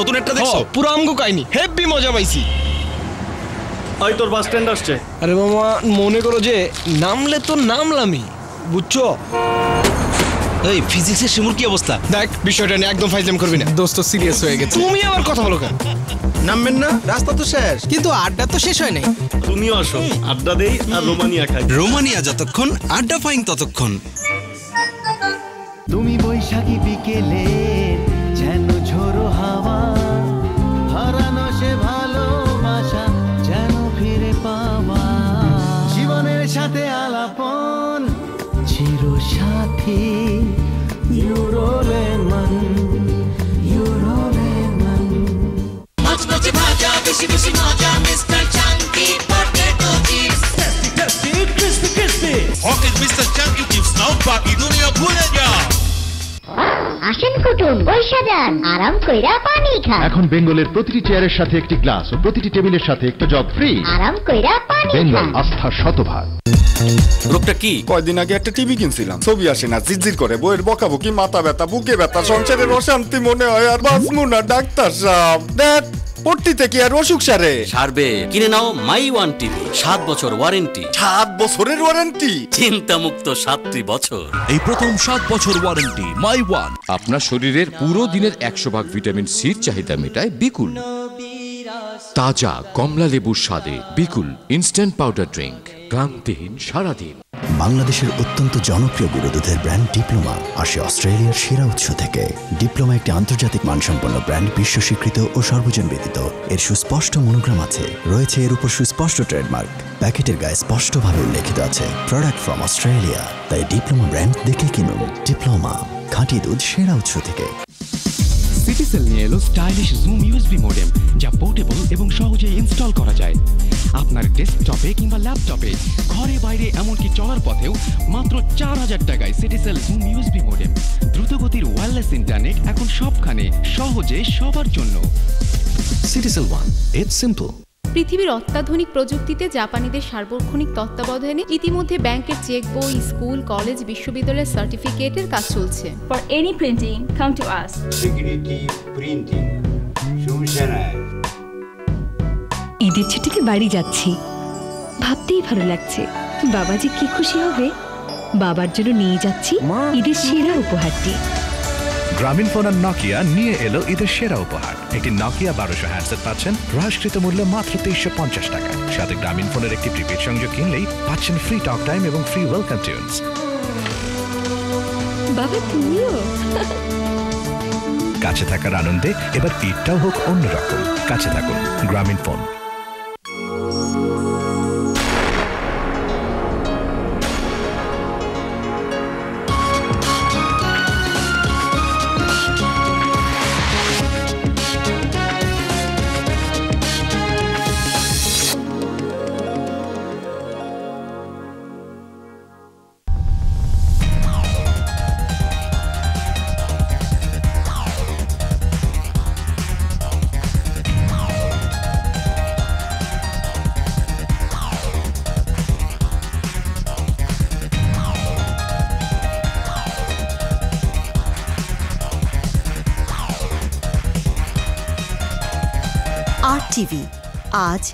নতুন একটা দেখছো? পুরো আমগো কাহিনী হেভি মজা পাইছি। ওই তোর বাস স্ট্যান্ড আসছে। আরে মামা মনে করো যে নামলে তো নামলামই, বুঝছো? এই ফিজিক্সের শিমুর কি অবস্থা? দেখ বিষয়টা নিয়ে একদম ফাইজলাম করবি না। দোস্ত সিরিয়াস হয়ে গেছে। তুমি আবার কথা বলো কেন? নামবেন না, রাস্তা তো শেষ। কিন্তু আড্ডা তো শেষ হয় নাই। তুমিও আসো, আড্ডা দেই আর রোমানিয়া খাই। রোমানিয়া যতক্ষণ, আড্ডা ফাইং ততক্ষণ। তুমি বৈশাখী বিকেলে যেন ঝোড়ো হাওয়া, হারানো সে ভালোবাসা যেন ফিরে পাওয়া, জীবনের সাথে আলাপন চির সাথী, ইউরোলে মন, ইউরোলে মন। মচমচে ভাজা বেশি বেশি মজা, mister Chunky potato chips, tasty tasty crispy crispy. হকের মিস্টার চাঙ্কি চিপস নাও বাকি দুনিয়া ভুলে যাও। আসেন কুটুম, বৈশা যান, আরাম কইরা পানি খান। এখন বেঙ্গলের প্রতিটি চেয়ারের সাথে একটি গ্লাস ও প্রতিটি টেবিলের সাথে একটা জগ ফ্রি। আরাম কইরা পানি বেঙ্গল, খান। আস্থার শতভাগ। রোগটা কি? কয়দিন আগে একটা টিভি কিনছিলাম, ছবি আসে না, জিরজির করে, বইয়ের বকাবকি, মাথা ব্যথা, বুকে ব্যথা, সংসারের অশান্তি মনে হয় আর বাঁচবো না। ডাক্তার সাহেব দেখ পট্টিতে কি আর অসুখ সারে? সারবে, কিনে নাও মাই ওয়ান টিভি, 7 বছর ওয়ারেন্টি। 7 বছরের ওয়ারেন্টি? চিন্তা মুক্ত 7টি বছর। এই প্রথম 7 বছর ওয়ারেন্টি মাই ওয়ান। আপনার শরীরের পুরো দিনের 100% ভিটামিন সির চাহিদা মেটায় বিকুল। তাজা কমলা লেবুর স্বাদে বিকুল ইনস্ট্যান্ট পাউডার ড্রিঙ্ক, ক্লান্তিহীন সারাদিন। বাংলাদেশের অত্যন্ত জনপ্রিয় গুঁড়ো দুধের ব্র্যান্ড ডিপ্লোমা আসে অস্ট্রেলিয়ার সেরা উৎস থেকে। ডিপ্লোমা একটি আন্তর্জাতিক মানসম্পন্ন ব্র্যান্ড, বিশ্ব স্বীকৃত ও সর্বজন ব্যতীত। এর সুস্পষ্ট মনোগ্রাম আছে, রয়েছে এর উপর সুস্পষ্ট ট্রেডমার্ক। প্যাকেটের গায়ে স্পষ্টভাবে উল্লেখিত আছে প্রোডাক্ট ফ্রম অস্ট্রেলিয়া। তাই ডিপ্লোমা ব্র্যান্ড দেখে কিনুন। ডিপ্লোমা, খাঁটি দুধ সেরা উৎস থেকে। সিটিসেল নিয়ে এলো স্টাইলিশ জুম ইউএসবি মডেম, যা পোর্টেবল এবং সহজে ইনস্টল করা যায়। আপনার ডেস্কটপে কিংবা ল্যাপটপে, ঘরে বাইরে এমনকি চলার পথেও মাত্র 4000 টাকায় সিটিসেল জুম ইউএসবি মডেম। দ্রুতগতির ওয়্যারলেস ইন্টারনেট এখন সবখানে, সহজে সবার জন্য। Citycell one, it's simple. পৃথিবীর অত্যাধুনিক প্রযুক্তিতে জাপানিদের সার্বক্ষণিক তত্ত্বাবধানে ইতিমধ্যে ব্যাংকের চেক বই, স্কুল, কলেজ, বিশ্ববিদ্যালয়ের সার্টিফিকেটের কাজ চলছে। For any printing, come to us. Security printing. সমস্যা নাই। ঈদের ছুটিতে বাড়ি যাচ্ছি, ভাবতেই ভালো লাগছে বাবাজি কি খুশি হবে। বাবার জন্য নিয়ে যাচ্ছি ঈদের সেরা উপহারটি। গ্রামীণফোন আর নকিয়া নিয়ে এলো ঈদের সেরা উপহার। একটি নকিয়া 1200 হ্যান্ডসেট পাচ্ছেন হ্রাসকৃত মূল্য মাত্র 2350 টাকায়। সাথে গ্রামীণফোনের একটি প্রিপেড সংযোগ কিনলেই পাচ্ছেন ফ্রি টক টাইম এবং ফ্রি ওয়েলকাম টিউনস। বাবা তুমিও কাছে থাকার আনন্দে এবার ঈদটাও হোক অন্যরকম। কাছে থাকুন, গ্রামীণফোন। RTV, আজ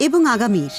এবং আগামীর।